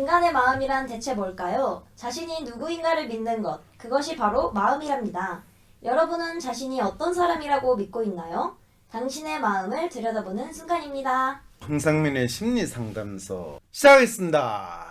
인간의 마음이란 대체 뭘까요? 자신이 누구인가를 믿는 것, 그것이 바로 마음이랍니다. 여러분은 자신이 어떤 사람이라고 믿고 있나요? 당신의 마음을 들여다보는 순간입니다. 황상민의 심리상담소 시작하겠습니다.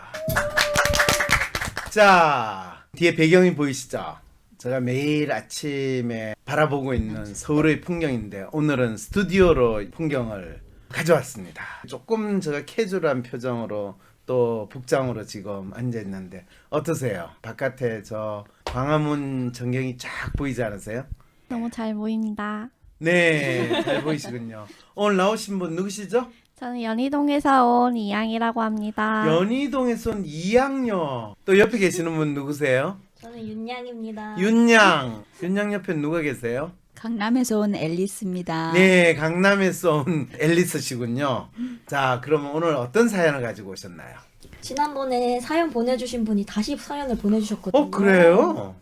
자, 뒤에 배경이 보이시죠? 제가 매일 아침에 바라보고 있는 서울의 풍경인데 오늘은 스튜디오로 풍경을 가져왔습니다. 조금 제가 캐주얼한 표정으로 또 복장으로 지금 앉아있는데 어떠세요? 바깥에 저 광화문 전경이 쫙 보이지 않으세요? 너무 잘 보입니다. 네, 잘 보이시군요. 오늘 나오신 분 누구시죠? 저는 연희동에서 온 이양이라고 합니다. 연희동에서 온 이양요. 또 옆에 계시는 분 누구세요? 저는 윤양입니다. 윤양. 윤양 옆에 누가 계세요? 강남에서 온 앨리스입니다. 네, 강남에서 온 앨리스시군요. 자, 그러면 오늘 어떤 사연을 가지고 오셨나요? 지난번에 사연 보내주신 분이 다시 사연을 보내주셨거든요. 그래요?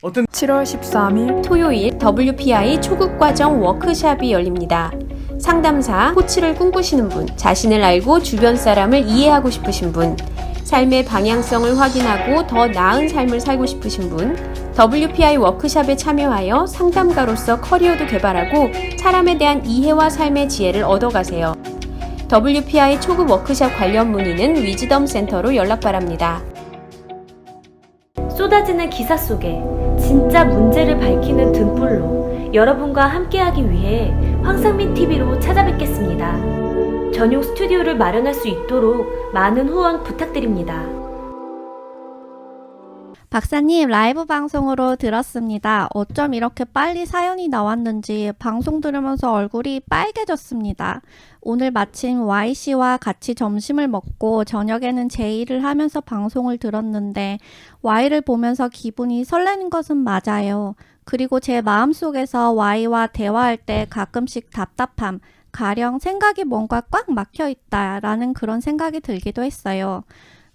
어떤 7월 13일 토요일 WPI 초급과정 워크샵이 열립니다. 상담사, 코치를 꿈꾸시는 분, 자신을 알고 주변 사람을 이해하고 싶으신 분, 삶의 방향성을 확인하고 더 나은 삶을 살고 싶으신 분, WPI 워크샵에 참여하여 상담가로서 커리어도 개발하고 사람에 대한 이해와 삶의 지혜를 얻어가세요. WPI 초급 워크샵 관련 문의는 위즈덤 센터로 연락 바랍니다. 쏟아지는 기사 속에 진짜 문제를 밝히는 등불로 여러분과 함께하기 위해 황상민 TV로 찾아뵙겠습니다. 전용 스튜디오를 마련할 수 있도록 많은 후원 부탁드립니다. 박사님, 라이브 방송으로 들었습니다. 어쩜 이렇게 빨리 사연이 나왔는지 방송 들으면서 얼굴이 빨개졌습니다. 오늘 마침 Y씨와 같이 점심을 먹고 저녁에는 제 일을 하면서 방송을 들었는데 Y를 보면서 기분이 설레는 것은 맞아요. 그리고 제 마음속에서 Y와 대화할 때 가끔씩 답답함, 가령 생각이 뭔가 꽉 막혀 있다라는 그런 생각이 들기도 했어요.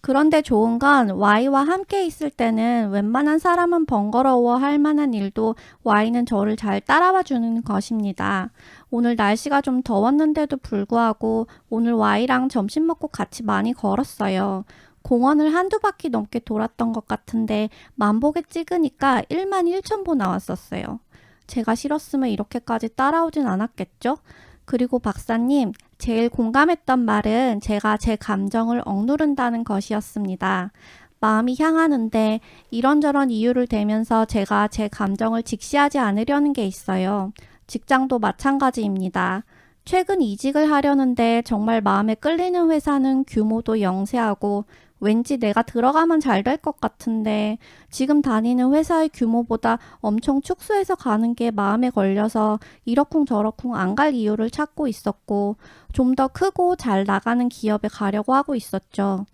그런데 좋은 건 Y와 함께 있을 때는 웬만한 사람은 번거로워 할 만한 일도 Y는 저를 잘 따라와 주는 것입니다. 오늘 날씨가 좀 더웠는데도 불구하고 오늘 Y랑 점심 먹고 같이 많이 걸었어요. 공원을 한두 바퀴 넘게 돌았던 것 같은데 만보개 찍으니까 11,000보 나왔었어요. 제가 싫었으면 이렇게까지 따라오진 않았겠죠? 그리고 박사님, 제일 공감했던 말은 제가 제 감정을 억누른다는 것이었습니다. 마음이 향하는데 이런저런 이유를 대면서 제가 제 감정을 직시하지 않으려는 게 있어요. 직장도 마찬가지입니다. 최근 이직을 하려는데 정말 마음에 끌리는 회사는 규모도 영세하고 왠지 내가 들어가면 잘 될 것 같은데 지금 다니는 회사의 규모보다 엄청 축소해서 가는 게 마음에 걸려서 이러쿵저러쿵 안 갈 이유를 찾고 있었고 좀 더 크고 잘 나가는 기업에 가려고 하고 있었죠.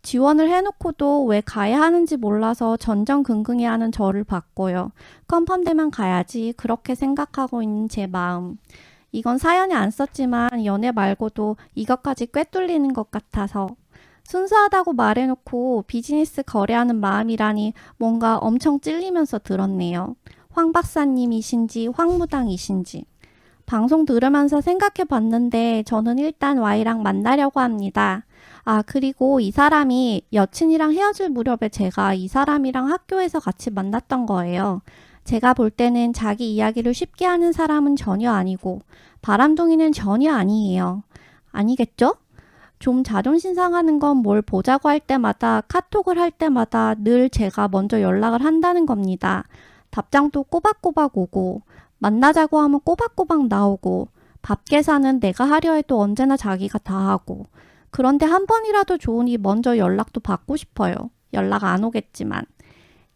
지원을 해놓고도 왜 가야 하는지 몰라서 전전긍긍해하는 저를 봤고요. 컨펌되면 가야지 그렇게 생각하고 있는 제 마음. 이건 사연에 안 썼지만 연애 말고도 이것까지 꿰뚫리는 것 같아서 순수하다고 말해놓고 비즈니스 거래하는 마음이라니 뭔가 엄청 찔리면서 들었네요. 황 박사님이신지 황무당이신지. 방송 들으면서 생각해 봤는데 저는 일단 Y랑 만나려고 합니다. 아, 그리고 이 사람이 여친이랑 헤어질 무렵에 제가 이 사람이랑 학교에서 같이 만났던 거예요. 제가 볼 때는 자기 이야기를 쉽게 하는 사람은 전혀 아니고 바람둥이는 전혀 아니에요. 아니겠죠? 좀 자존심 상하는 건 뭘 보자고 할 때마다 카톡을 할 때마다 늘 제가 먼저 연락을 한다는 겁니다. 답장도 꼬박꼬박 오고 만나자고 하면 꼬박꼬박 나오고 밥 계산은 내가 하려 해도 언제나 자기가 다 하고 그런데 한 번이라도 좋으니 먼저 연락도 받고 싶어요. 연락 안 오겠지만.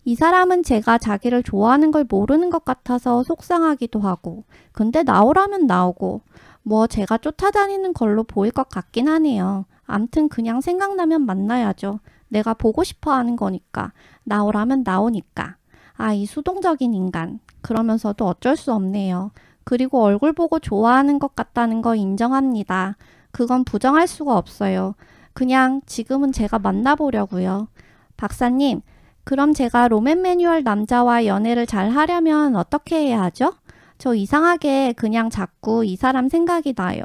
이 사람은 제가 자기를 좋아하는 걸 모르는 것 같아서 속상하기도 하고 근데 나오라면 나오고 뭐 제가 쫓아다니는 걸로 보일 것 같긴 하네요. 암튼 그냥 생각나면 만나야죠. 내가 보고 싶어 하는 거니까. 나오라면 나오니까. 아, 이 수동적인 인간. 그러면서도 어쩔 수 없네요. 그리고 얼굴 보고 좋아하는 것 같다는 거 인정합니다. 그건 부정할 수가 없어요. 그냥 지금은 제가 만나보려고요. 박사님, 그럼 제가 로맨 매뉴얼 남자와 연애를 잘 하려면 어떻게 해야 하죠? 저 이상하게 그냥 자꾸 이 사람 생각이 나요.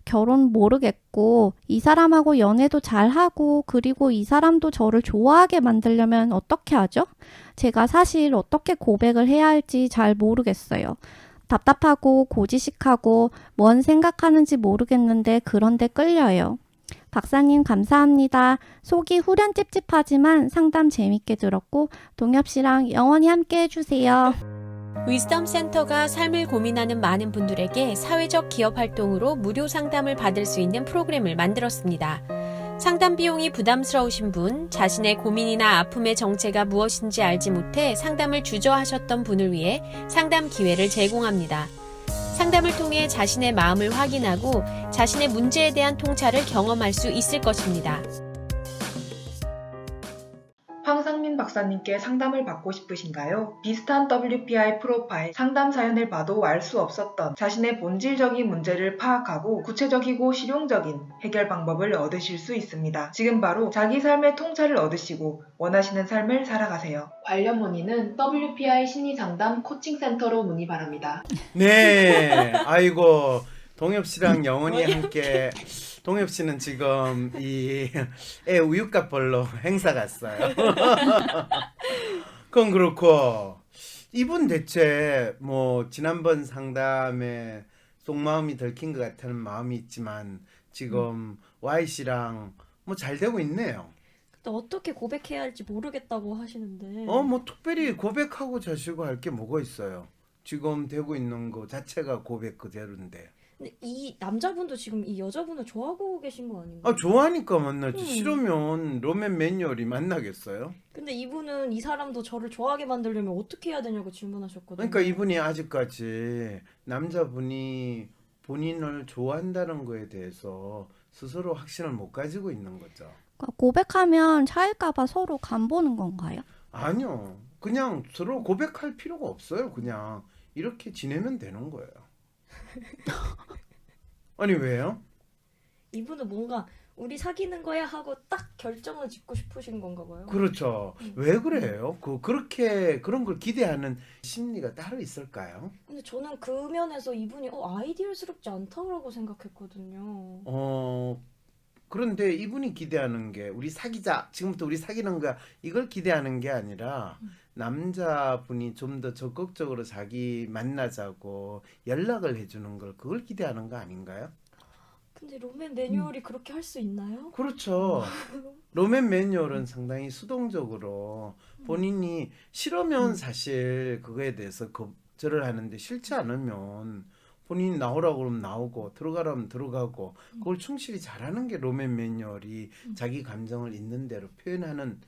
결혼 모르겠고 이 사람하고 연애도 잘하고 그리고 이 사람도 저를 좋아하게 만들려면 어떻게 하죠? 제가 사실 어떻게 고백을 해야 할지 잘 모르겠어요. 답답하고 고지식하고 뭔 생각하는지 모르겠는데 그런데 끌려요. 박사님 감사합니다. 속이 후련 찝찝하지만 상담 재밌게 들었고 동엽 씨랑 영원히 함께 해주세요. 위즈덤 센터가 삶을 고민하는 많은 분들에게 사회적 기업 활동으로 무료 상담을 받을 수 있는 프로그램을 만들었습니다. 상담 비용이 부담스러우신 분, 자신의 고민이나 아픔의 정체가 무엇인지 알지 못해 상담을 주저하셨던 분을 위해 상담 기회를 제공합니다. 상담을 통해 자신의 마음을 확인하고 자신의 문제에 대한 통찰을 경험할 수 있을 것입니다. 황상민 박사님께 상담을 받고 싶으신가요? 비슷한 WPI 프로파일, 상담 사연을 봐도 알 수 없었던 자신의 본질적인 문제를 파악하고 구체적이고 실용적인 해결 방법을 얻으실 수 있습니다. 지금 바로 자기 삶의 통찰을 얻으시고 원하시는 삶을 살아가세요. 관련 문의는 WPI 심리상담 코칭센터로 문의 바랍니다. 네, 아이고 동엽 씨랑 영원히 함께. 동엽 씨는 지금 이 애 우유값 벌러 행사 갔어요. 그건 그렇고 이분 대체 뭐 지난번 상담에 속마음이 들킨 것 같다는 마음이 있지만 지금 Y 씨랑 뭐 잘 되고 있네요. 근데 어떻게 고백해야 할지 모르겠다고 하시는데. 뭐 특별히 고백하고 자시고 할 게 뭐가 있어요. 지금 되고 있는 거 자체가 고백 그대로인데. 근데 이 남자분도 지금 이 여자분을 좋아하고 계신 거 아닌가요? 좋아하니까 만나지. 싫으면 로맨 매뉴얼이 만나겠어요? 근데 이분은 이 사람도 저를 좋아하게 만들려면 어떻게 해야 되냐고 질문하셨거든요. 그러니까 이분이 아직까지 남자분이 본인을 좋아한다는 거에 대해서 스스로 확신을 못 가지고 있는 거죠. 그러니까 고백하면 차일까봐 서로 간보는 건가요? 아니요. 그냥 서로 고백할 필요가 없어요. 그냥 이렇게 지내면 되는 거예요. 아니 왜요? 이분은 뭔가 우리 사귀는 거야 하고 딱 결정을 짓고 싶으신 건가 봐요. 그렇죠. 왜 그래요? 그렇게 그런 걸 기대하는 심리가 따로 있을까요? 근데 저는 그 면에서 이분이 아이디어스럽지 않다고 생각했거든요. 그런데 이분이 기대하는 게 우리 사귀자, 지금부터 우리 사귀는 거야, 이걸 기대하는 게 아니라 남자분이 좀 더 적극적으로 자기 만나자고 연락을 해주는 걸, 그걸 기대하는 거 아닌가요? 근데 로맨 매뉴얼이 그렇게 할 수 있나요? 그렇죠. 로맨 매뉴얼은 상당히 수동적으로 본인이 싫으면 사실 그거에 대해서 거절을 하는데, 싫지 않으면 본인이 나오라고 그러면 나오고 들어가라면 들어가고, 그걸 충실히 잘하는 게 로맨 매뉴얼이 자기 감정을 있는 대로 표현하는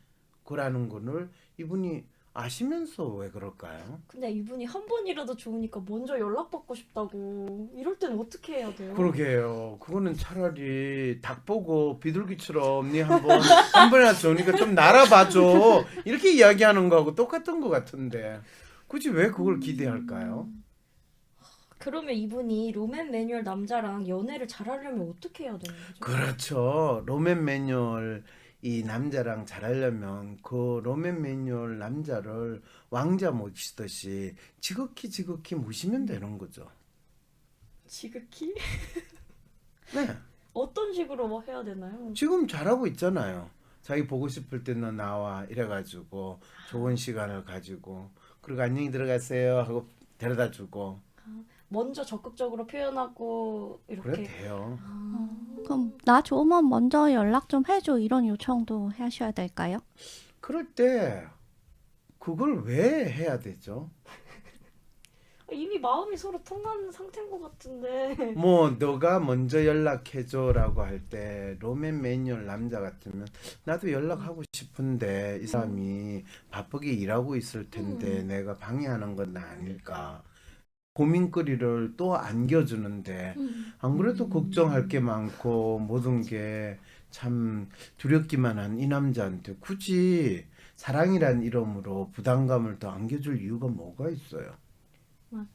거라는 거를 이분이 아시면서 왜 그럴까요? 근데 이분이 한 번이라도 좋으니까 먼저 연락받고 싶다고. 이럴 땐 어떻게 해야 돼요? 그러게요. 그거는 차라리 닭 보고 비둘기처럼 니 한 번이나 좋으니까 좀 날아봐줘, 이렇게 이야기하는 거하고 똑같은 것 같은데 굳이 왜 그걸 기대할까요? 그러면 이분이 로맨 매뉴얼 남자랑 연애를 잘하려면 어떻게 해야 되는 거죠? 그렇죠. 로맨 매뉴얼 이 남자랑 잘하려면 그 로맨 매뉴얼 남자를 왕자 모시듯이 지극히 모시면 되는 거죠. 지극히? 네. 어떤 식으로 뭐 해야 되나요? 지금 잘하고 있잖아요. 자기 보고 싶을 때 너 나와 이래가지고 좋은 시간을 가지고, 그리고 안녕히 들어가세요 하고 데려다 주고. 먼저 적극적으로 표현하고 이렇게. 그래 돼요. 그럼 나 좋으면 먼저 연락 좀 해줘 이런 요청도 하셔야 될까요? 그럴 때 그걸 왜 해야 되죠? 이미 마음이 서로 통한 상태인 것 같은데. 뭐 너가 먼저 연락해줘라고 할 때 로맨 매뉴얼 남자 같으면 나도 연락하고 싶은데 이 사람이 바쁘게 일하고 있을 텐데 내가 방해하는 건 아닐까, 고민거리를 또 안겨주는데 안 그래도 걱정할 게 많고 모든 게 참 두렵기만 한 이 남자한테 굳이 사랑이란 이름으로 부담감을 더 안겨줄 이유가 뭐가 있어요?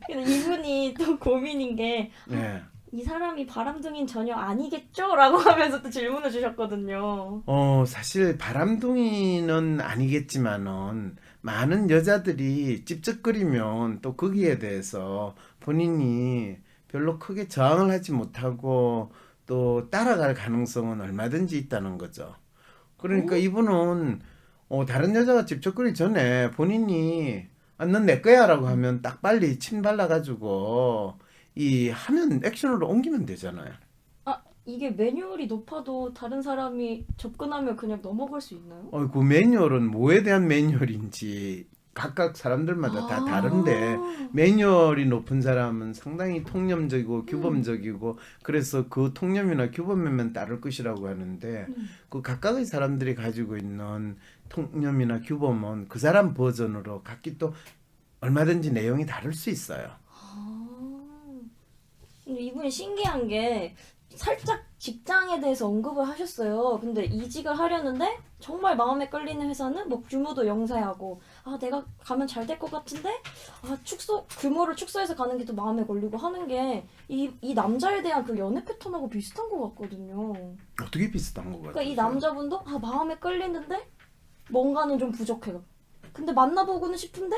근데 이분이 또 고민인 게 네. 이 사람이 바람둥이는 전혀 아니겠죠? 라고 하면서 또 질문을 주셨거든요. 사실 바람둥이는 아니겠지만은 많은 여자들이 찝쩍거리면 또 거기에 대해서 본인이 별로 크게 저항을 하지 못하고 또 따라갈 가능성은 얼마든지 있다는 거죠. 그러니까 이분은 다른 여자가 집적거리기 전에 본인이 넌 내 거야라고 하면 딱 빨리 침 발라가지고 하면 액션으로 옮기면 되잖아요. 아, 이게 매뉴얼이 높아도 다른 사람이 접근하면 그냥 넘어갈 수 있나요? 그 매뉴얼은 뭐에 대한 매뉴얼인지 각각 사람들마다 다 다른데 매뉴얼이 높은 사람은 상당히 통념적이고 규범적이고 그래서 그 통념이나 규범에만 따를 것이라고 하는데 그 각각의 사람들이 가지고 있는 통념이나 규범은 그 사람 버전으로 각기 또 얼마든지 내용이 다를 수 있어요. 근데 이분이 신기한 게 살짝 직장에 대해서 언급을 하셨어요. 근데 이직을 하려는데 정말 마음에 끌리는 회사는 뭐 규모도 영세하고 내가 가면 잘 될 것 같은데 규모를 축소해서 가는 게 더 마음에 걸리고 하는 게 이 남자에 대한 그 연애 패턴하고 비슷한 것 같거든요. 어떻게 비슷한 것 같아요? 그러니까 이 남자분도 마음에 끌리는데 뭔가는 좀 부족해요. 근데 만나보고는 싶은데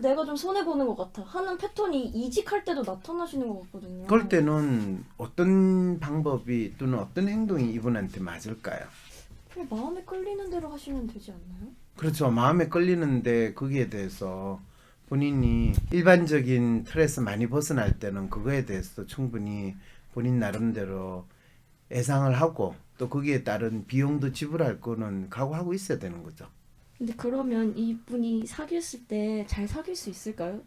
내가 좀 손해보는 것 같아 하는 패턴이 이직할 때도 나타나시는 것 같거든요. 그럴 때는 어떤 방법이 또는 어떤 행동이 이분한테 맞을까요? 그냥 마음에 끌리는 대로 하시면 되지 않나요? 그렇죠. 마음에 끌리는데 거기에 대해서 본인이 일반적인 틀에서 많이 벗어날 때는 그거에 대해서 충분히 본인 나름대로 예상을 하고 또 거기에 따른 비용도 지불할 거는 각오하고 있어야 되는 거죠. 근데 그러면 이분이 사귀었을 때 잘 사귈 수 있을까요?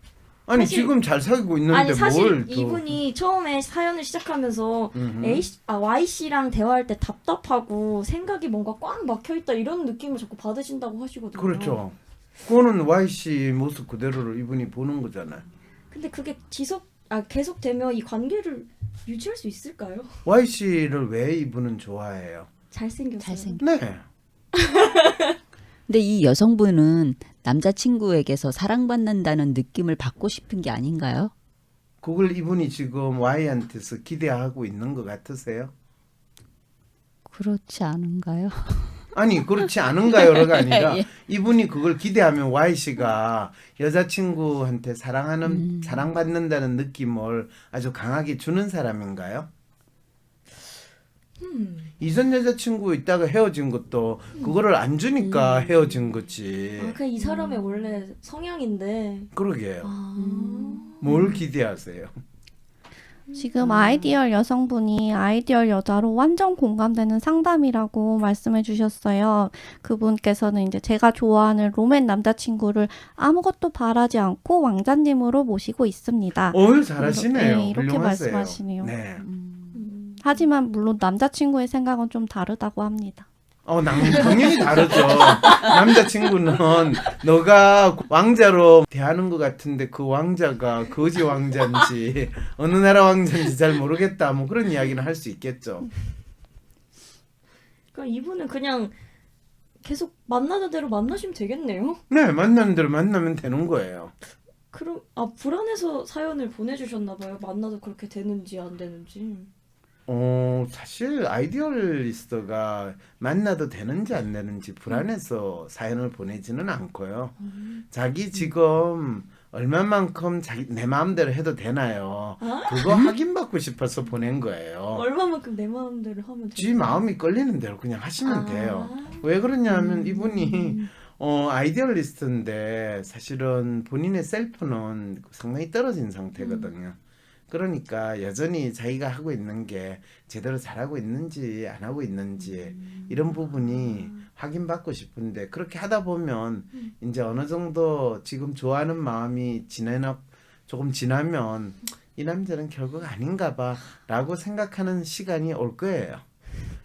아니 사실- 지금 잘 사귀고 있는데 아니 사실 뭘 또... 이분이 처음에 사연을 시작하면서 음흠. Y씨랑 대화할 때 답답하고 생각이 뭔가 꽉 막혀있다 이런 느낌을 자꾸 받으신다고 하시거든요. 그렇죠. 그거는 Y씨 모습 그대로를 이분이 보는 거잖아요. 근데 그게 계속되면 이 관계를 유지할 수 있을까요? Y씨를 왜 이분은 좋아해요? 잘생겼어요. 네. 근데 이 여성분은 남자친구에게서 사랑받는다는 느낌을 받고 싶은 게 아닌가요? 그걸 이분이 지금 Y한테서 기대하고 있는 것 같으세요? 그렇지 않은가요? 아니 그렇지 않은가요가 아니라 예. 이분이 그걸 기대하면 Y씨가 여자친구한테 사랑받는다는 느낌을 아주 강하게 주는 사람인가요? 이전 여자친구 있다가 헤어진 것도 그거를 안 주니까 헤어진 거지. 그냥 이 사람의 원래 성향인데. 그러게요. 뭘 기대하세요? 지금 아이디얼 여성분이 아이디얼 여자로 완전 공감되는 상담이라고 말씀해 주셨어요. 그분께서는 이제 제가 좋아하는 로맨 남자친구를 아무것도 바라지 않고 왕자님으로 모시고 있습니다. 잘하시네요. 네, 이렇게 훌륭하세요. 말씀하시네요. 네. 하지만 물론 남자친구의 생각은 좀 다르다고 합니다. 당연히 다르죠. 남자친구는 너가 왕자로 대하는 것 같은데 그 왕자가 거지 왕자인지 어느 나라 왕자인지 잘 모르겠다. 뭐 그런 이야기는 할 수 있겠죠. 그러니까 이분은 그냥 계속 만나는 대로 만나시면 되겠네요. 네, 만나는 대로 만나면 되는 거예요. 그럼 불안해서 사연을 보내주셨나 봐요. 만나도 그렇게 되는지 안 되는지. 사실 아이디얼리스트가 만나도 되는지 안 되는지 불안해서 사연을 보내지는 않고요. 자기 지금 얼마만큼 내 마음대로 해도 되나요? 그거 확인받고 싶어서 보낸 거예요. 얼마만큼 내 마음대로 하면 지 마음이 끌리는 대로 그냥 하시면 돼요. 왜 그러냐면 이분이 아이디얼리스트인데 사실은 본인의 셀프는 상당히 떨어진 상태거든요. 그러니까 여전히 자기가 하고 있는 게 제대로 잘하고 있는지 안 하고 있는지 이런 부분이 확인받고 싶은데 그렇게 하다 보면 이제 어느 정도 지금 좋아하는 마음이 조금 지나면 이 남자는 결국 아닌가 봐 라고 생각하는 시간이 올 거예요.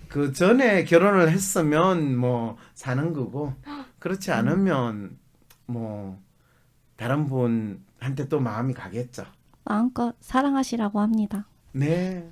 그 전에 결혼을 했으면 뭐 사는 거고 그렇지 않으면 뭐 다른 분한테 또 마음이 가겠죠. 마음껏 사랑하시라고 합니다. 네.